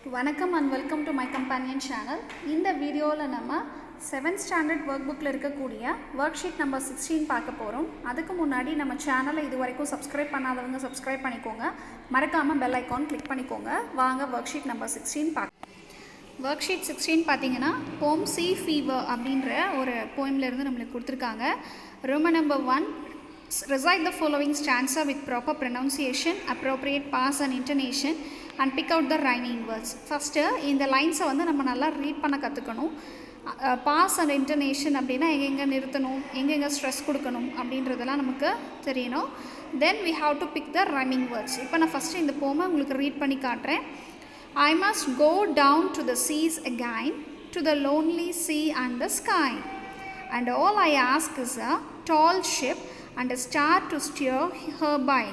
வணக்கம் and welcome to my companion channel. இந்த வீடியோவில் நம்ம 7th standard workbookல இருக்கக்கூடிய worksheet number 16 பார்க்க போகிறோம். அதுக்கு முன்னாடி நம்ம சேனலை இது வரைக்கும் சப்ஸ்கிரைப் பண்ணாதவங்க சப்ஸ்கிரைப் பண்ணிக்கோங்க. மறக்காமல் பெல் ஐக்கான் கிளிக் பண்ணிக்கோங்க. வாங்க worksheet number 16 பார்க்க. worksheet 16 பார்த்தீங்கன்னா poem Sea Fever அப்படின்ற ஒரு போயம்லேருந்து நம்மளுக்கு கொடுத்துருக்காங்க. Roman number 1, recite the following stanza with proper pronunciation, appropriate pass and intonation and pick out the rhyming words. First இந்த லைன்ஸை வந்து நம்ம நல்லா ரீட் பண்ண கற்றுக்கணும். பாஸ் அண்ட் இன்டர்னேஷன் அப்படின்னா எங்கெங்கே நிறுத்தணும், எங்கெங்கே ஸ்ட்ரெஸ் கொடுக்கணும் அப்படின்றதெல்லாம் நமக்கு தெரியணும். தென் we have to pick the rhyming words. இப்போ நான் ஃபஸ்ட்டு இந்த போமை உங்களுக்கு ரீட் பண்ணி காட்டுறேன். I must go down to the seas again, to the lonely sea and the sky, and all I ask is a tall ship and a star to steer her by,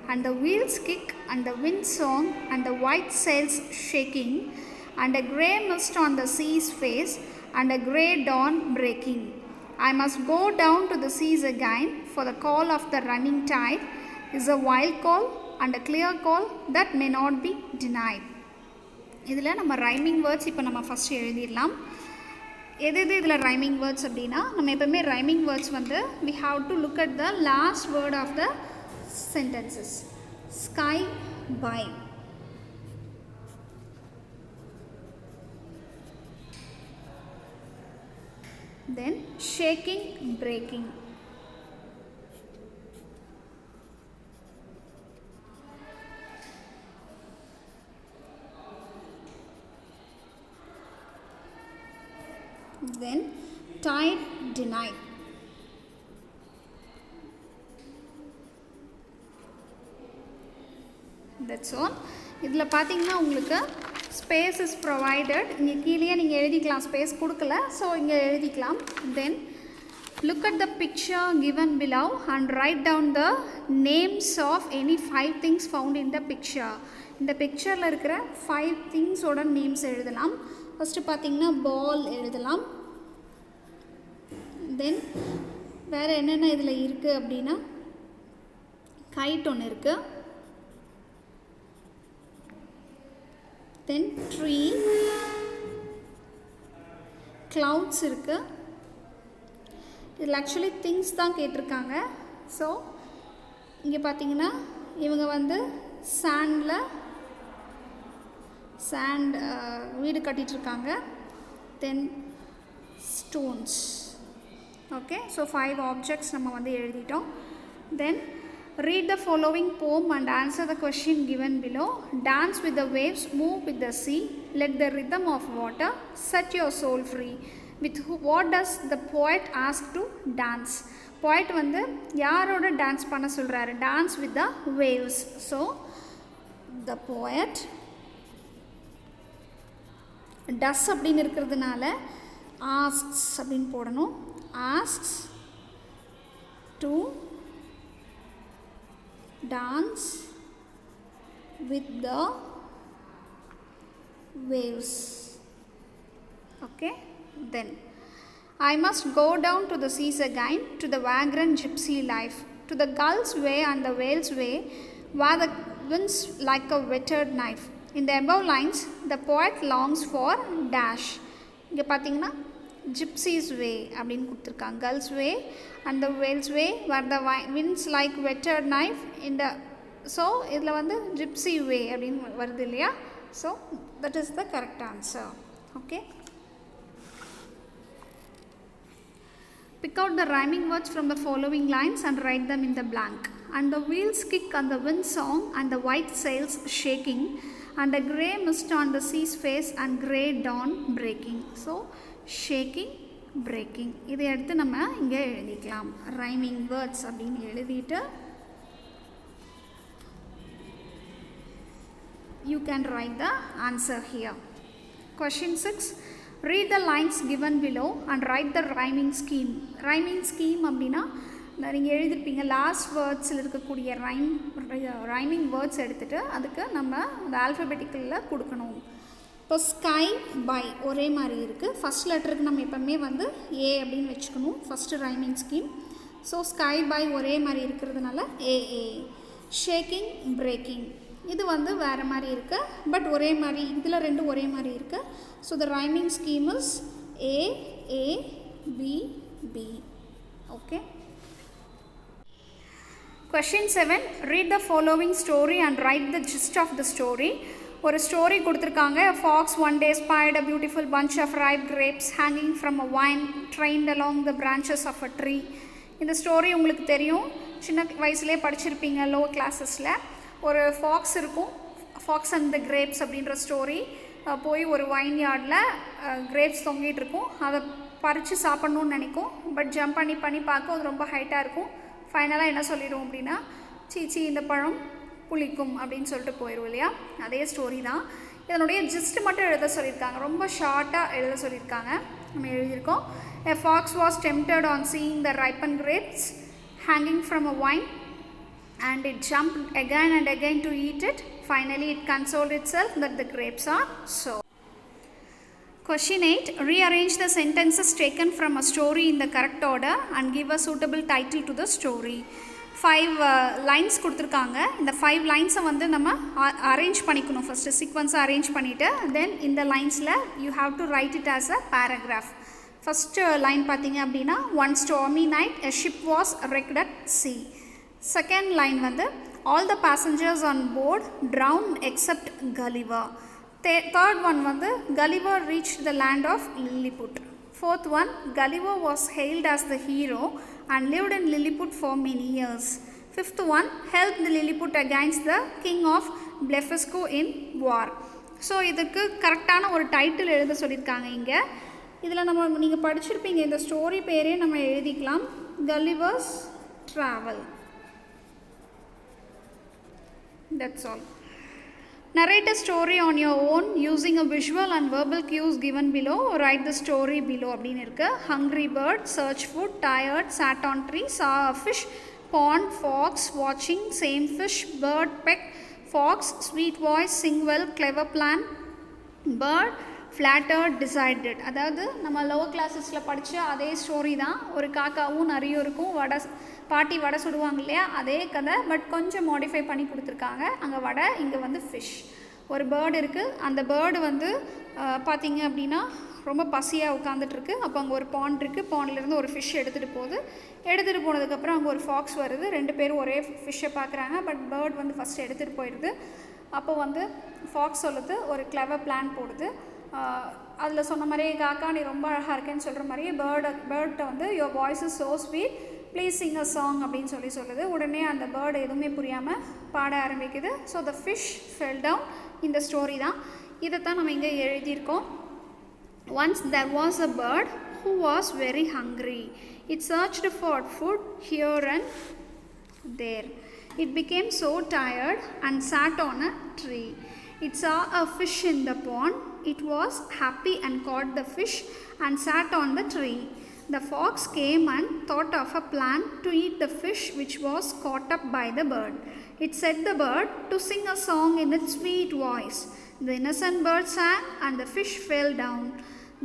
and the wheels kick and the wind song and the white sails shaking, and a grey mist on the sea's face and a grey dawn breaking. I must go down to the seas again, for the call of the running tide is a wild call and a clear call that may not be denied. இதில் நம்ம rhyming words இப்போ நம்ம first எழுதிடலாம். எது இதில் rhyming words அப்படின்னா நம்ம எப்போவுமே ரைமிங் வேர்ட்ஸ் வந்து we have to look at the last word of the sentences. Sky by, then shaking, breaking, then tide, denied, that's all. இதில் பார்த்தீங்கன்னா உங்களுக்கு ஸ்பேஸ் இஸ் ப்ரொவைடட். இங்கே கீழே நீங்கள் எழுதிக்கலாம், ஸ்பேஸ் கொடுக்கல, ஸோ இங்கே எழுதிக்கலாம். Then look at the picture given below and write down the names of any 5 things found in the picture. இந்த பிக்சரில் இருக்கிற 5 திங்ஸோட நேம்ஸ் எழுதலாம். ஃபஸ்ட்டு பார்த்தீங்கன்னா பால் எழுதலாம். தென் வேறு என்னென்ன இதில் இருக்குது அப்படின்னா கைட் ஒன்று இருக்குது. தென் ட்ரீ, clouds இருக்குது. இதில் ஆக்சுவலி திங்ஸ் தான் கேட்டிருக்காங்க. ஸோ இங்கே பார்த்தீங்கன்னா இவங்க வந்து சாண்ட் வீடு கட்டிகிட்ருக்காங்க. தென் ஸ்டோன்ஸ். ஓகே, ஸோ 5 ஆப்ஜெக்ட்ஸ் நம்ம வந்து எழுதிட்டோம். தென் read the following poem and answer the question given below. Dance with the waves, move with the sea, let the rhythm of water set your soul free. With what does the poet ask to dance? Poet வந்து யாரோட dance பண்ண சொல்கிறாரு? dance with the waves. So the poet does அப்படின்னு இருக்கிறதுனால asks அப்படின்னு போடணும். asks to dance with the waves. Okay, then I must go down to the seas again, to the vagrant gypsy life, to the gull's way and the whale's way, where the winds like a whetted knife. In the above lines the poet longs for dash. இங்கே பார்த்தீங்கன்னா gypsy's way அப்படின்னு கொடுத்துருக்காங்க. girl's way and the whale's way where the winds like whetted knife in the, so இதில் வந்து gypsy way அப்படின்னு வருது இல்லையா? so that is the correct answer. okay, pick out the rhyming words from the following lines and write them in the blank. And the wheels kick and the wind song and the white sails shaking and a grey mist on the sea's face and grey dawn breaking. so shaking, breaking இதை எடுத்து நம்ம இங்கே எழுதிக்கலாம். Rhyming words அப்படின்னு எழுதிட்டு you can write the answer here. Question 6, read the lines given below and write the rhyming scheme. rhyming scheme அப்படின்னா நீங்கள் எழுதிருப்பீங்க last வேர்ட்ஸில் இருக்கக்கூடிய ரைமிங் வேர்ட்ஸ் எடுத்துகிட்டு அதுக்கு நம்ம அந்த ஆல்ஃபபெட்டிக்கலில் கொடுக்கணும். இப்போ ஸ்கை பை ஒரே மாதிரி இருக்குது. ஃபஸ்ட் லெட்டருக்கு நம்ம எப்போவுமே வந்து ஏ அப்படின்னு வச்சுக்கணும் first rhyming scheme. So sky by ஒரே மாதிரி இருக்கிறதுனால ஏஏ. Shaking, braking. இது வந்து வேறு மாதிரி இருக்குது, பட் ஒரே மாதிரி இதில் ரெண்டும் ஒரே மாதிரி இருக்குது. So the rhyming scheme is A A B B. Okay. Question 7. Read the following story and write the gist of the story. ஒரு ஸ்டோரி கொடுத்துருக்காங்க. A fox one day spied a beautiful bunch of ripe grapes hanging from a vine trained along the branches of a tree. இந்த story உங்களுக்கு தெரியும், சின்ன வயசுலேயே படிச்சிருப்பீங்க low கிளாஸஸில். ஒரு Fox இருக்கும், ஃபாக்ஸ் அண்ட் த கிரேப்ஸ் அப்படின்ற ஸ்டோரி. போய் ஒரு வைன் யார்டில் கிரேப்ஸ் தொங்கிட்டு இருக்கும், அதை பறித்து சாப்பிட்ணுன்னு நினைக்கும். பட் ஜம்ப் பண்ணி பார்க்க அது ரொம்ப ஹைட்டாக இருக்கும். ஃபைனலாக என்ன சொல்லிடும் அப்படின்னா, சீச்சி இந்த பழம் புளிக்கும் அப்படின்னு சொல்லிட்டு போயிடும் இல்லையா. அதே ஸ்டோரி தான். இதனுடைய ஜிஸ்ட் மட்டும் எழுத சொல்லியிருக்காங்க, ரொம்ப ஷார்ட்டாக எழுத சொல்லியிருக்காங்க. நம்ம எழுதியிருக்கோம். A fox was tempted on seeing the ripened grapes hanging from a vine and it jumped again and again to eat it. Finally it consoled itself that the grapes are sour. Question 8. Rearrange the sentences taken from a story in the correct order and give a suitable title to the story. 5 lines கொடுத்துருக்காங்க. இந்த 5 லைன்ஸை வந்து நம்ம arrange பண்ணிக்கணும். First சீக்வன்ஸை arrange பண்ணிவிட்டு then இந்த லைன்ஸில் you have to write it as a paragraph. First line பார்த்தீங்க அப்படின்னா, one stormy night a ship was wrecked at sea. Second line வந்து all the passengers on board drowned except Gulliver. Third one வந்து Gulliver reached the land of Lilliput. Fourth one, Gulliver was hailed as the hero and lived in Lilliput for many years. Fifth one, helped the Lilliput against the king of Blefuscu in war. So இதுக்கு கரெக்டான ஒரு title எழுத சொல்லியிருக்காங்க இங்கே. இதில் நீங்கள் படிச்சிருப்பீங்க, இந்த ஸ்டோரி பேரே நம்ம எழுதிக்கலாம், Gulliver's Travel. That's all. Narrate a story on your own using a visual and verbal cues given below. Write the story below அப்படின்னு இருக்கு. Hungry bird, search food, tired, sat on tree, saw a fish, pond, fox, watching, same fish, bird, peck, fox, sweet voice, sing well, clever plan, bird, flattered, decided. அதாவது நம்ம lower கிளாஸஸில் படித்த அதே story தான். ஒரு காக்காவும் நிறைய இருக்கும், பாட்டி வடை சுடுவாங்க இல்லையா, அதே கதை, பட் கொஞ்சம் மாடிஃபை பண்ணி கொடுத்துருக்காங்க. அங்கே வடை, இங்கே வந்து ஃபிஷ். ஒரு பேர்டு இருக்குது, அந்த பேர்டு வந்து பார்த்திங்க அப்படின்னா ரொம்ப பசியாக உட்காந்துட்ருக்கு. அப்போ அங்கே ஒரு பாண்ட் இருக்குது, பாண்ட்லேருந்து ஒரு ஃபிஷ் எடுத்துகிட்டு போனதுக்கப்புறம் அங்கே ஒரு ஃபாக்ஸ் வருது. 2 பேரும் ஒரே ஃபிஷ்ஷை பார்க்குறாங்க, பட் பேர்டு வந்து ஃபஸ்ட்டு எடுத்துகிட்டு போயிடுது. அப்போ வந்து ஃபாக்ஸ் சொல்லுது, ஒரு கிளவர் பிளான் போடுது. அதில் சொன்ன மாதிரியே காக்கா நீ ரொம்ப அழகாக இருக்கேன்னு சொல்கிற மாதிரியே பேர்ட்ட வந்து your voice is so sweet, please sing a song அப்படின்னு சொல்லுது. உடனே அந்த பேர்டு எதுவுமே புரியாமல் பாட ஆரம்பிக்குது. So the fish fell down. இந்த ஸ்டோரி தான். இதைத்தான் நம்ம இங்கே எழுதியிருக்கோம். Once there was a bird who was very hungry. It searched for food here and there. It became so tired and sat on a tree. It saw a fish in the pond. It was happy and caught the fish and sat on the tree. The fox came and thought of a plan to eat the fish which was caught up by the bird. It set the bird to sing a song in its sweet voice. The innocent bird sang and the fish fell down.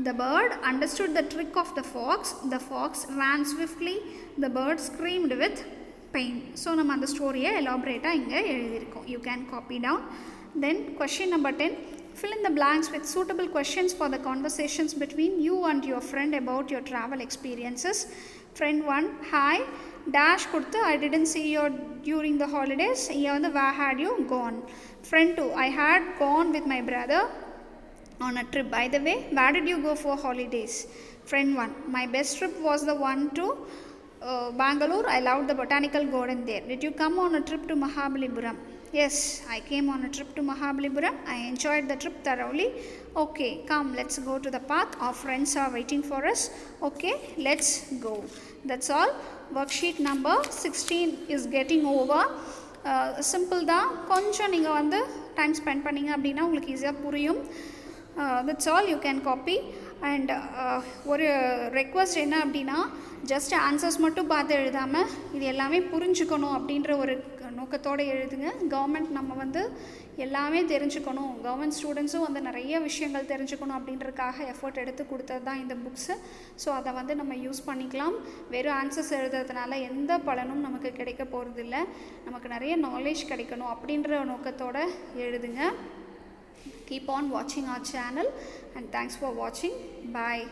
The bird understood the trick of the fox. The fox ran swiftly. The bird screamed with pain. So நம்ம அந்த ஸ்டோரியை எலாபரேட்டாக இங்கே எழுதியிருக்கோம். You can copy down. Then question number 10. Fill in the blanks with suitable questions for the conversations between you and your friend about your travel experiences. Friend 1, hi, dash கொடுத்து I didn't see you during the holidays. இங்கே வந்து where had you gone? Friend 2, I had gone with my brother on a trip. By the way, where did you go for holidays? Friend 1, my best trip was the one to Bangalore. I loved the botanical garden there. Did you come on a trip to Mahabalipuram? Yes, I came on a trip to Mahabalipuram. I enjoyed the trip thoroughly. Okay, come, let's go to the park. Our friends are waiting for us. Okay, let's go. That's all. Worksheet number 16 is getting over. Simple தான். கொஞ்சம் நீங்கள் வந்து time spend பண்ணிங்க அப்படின்னா உங்களுக்கு ஈஸியாக புரியும். That's all. You can copy. And ஒரு ரெக்வஸ்ட் என்ன அப்படின்னா, ஜஸ்ட் ஆன்சர்ஸ் மட்டும் பார்த்து எழுதாமல் இது எல்லாமே புரிஞ்சுக்கணும் அப்படின்ற ஒரு நோக்கத்தோடு எழுதுங்க. கவர்மெண்ட் நம்ம வந்து எல்லாமே தெரிஞ்சுக்கணும், கவர்மெண்ட் ஸ்டூடெண்ட்ஸும் வந்து நிறைய விஷயங்கள் தெரிஞ்சுக்கணும் அப்படின்றதுக்காக எஃபர்ட் எடுத்து கொடுத்தது தான் இந்த புக்ஸு. ஸோ அதை வந்து நம்ம யூஸ் பண்ணிக்கலாம். வெறும் ஆன்சர்ஸ் எழுதுறதுனால எந்த பலனும் நமக்கு கிடைக்க போகிறதில்ல. நமக்கு நிறைய நாலேஜ் கிடைக்கணும் அப்படின்ற நோக்கத்தோடு எழுதுங்க. Keep on watching our channel and thanks for watching. Bye.